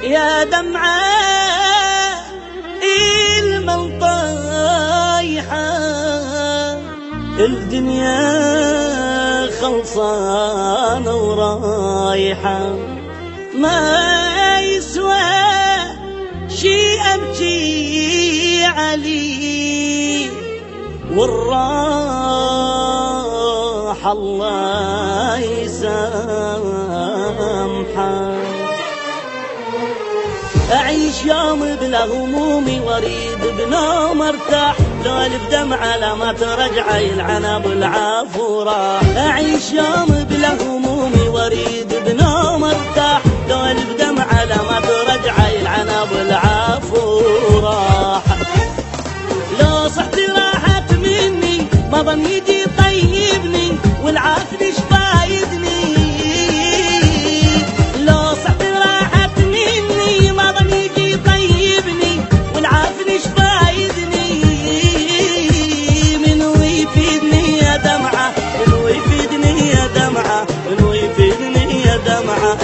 يا دمعة المنطايحة الدنيا خلصانة ورايحة، ما يسوى شي أبكي عليه والراحة الله يسامحه. أعيش يوم بلا همومي واريد بنوم ارتاح، لو الف دمعة لا ما ترجع العنب العفو راح. أعيش يوم بلا همومي واريد بنوم ارتاح، لو الف دمعة لا ما ترجع العنب العفو راح. لو صحتي راحت مني ما ظن يجي طيبني والعافية ايش فايدني.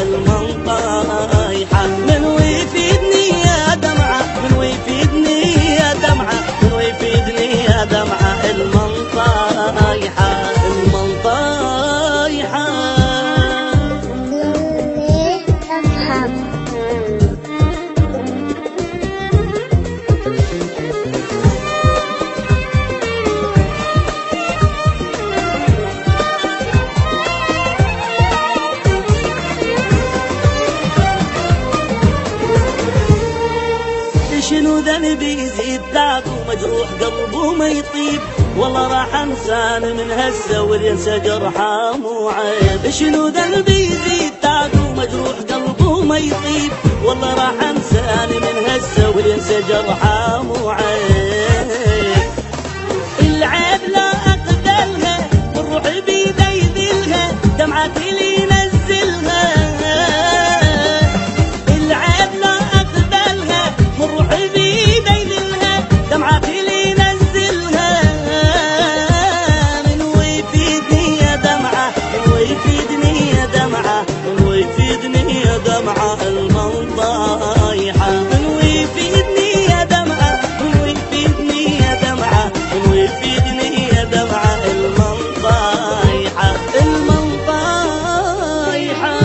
المنطايحة من ويفيدني يا دمعة، من ويفيدني يا دمعة، من ويفيدني يا دمعة المنطايحة المنطايحة. شنو ذنبي يزيد ذاك ومجروح قلبه ما يطيب، والله راح انسان من هسه والينسى جرحه مو عيب. شنو ذنبي يزيد ذاك ومجروح قلبه ما يطيب، والله راح انسان من هسه والينسى جرحه مو عيب. العيب لا اقبلها والروح بيدي يذلها، دمعتي اللي ينزلها. دمعة المنطايحة من ويفيدني يا دمعة، من ويفيدني يا دمعة، من ويفيدني يا دمعة المنطايحة المنطايحة.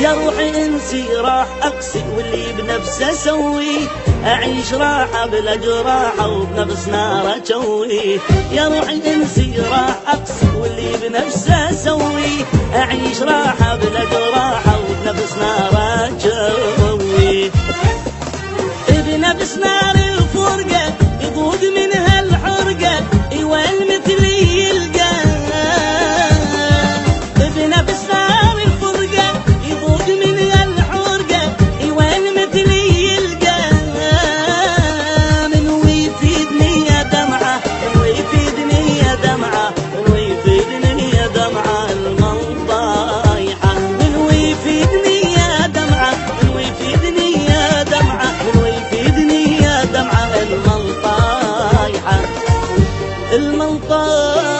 يا روحي انسي راح اقسي واللي بنفسه اسوي، اعيش راحه بلا جراحه وبنفس نار اجوي. يا روحي انسي راح اقسي واللي بنفسه اسوي، اعيش راحه بلا جراحه وبنفس نار اجوي. بنفس نار الفرقه يضوق منها الحرقه، ايوه المثلي يلقى. بنفس نار الفرقه يضوق منها الحرقه، ايوه المثلي يلقى. من ويفيدني يا دمعه، من ويفيدني يا دمعه، من ويفيدني يا دمعه المنطايحه، من ويفيدني يا دمعه، من ويفيدني يا دمعه، من ويفيدني يا دمعه المنطايحه المنطايحه.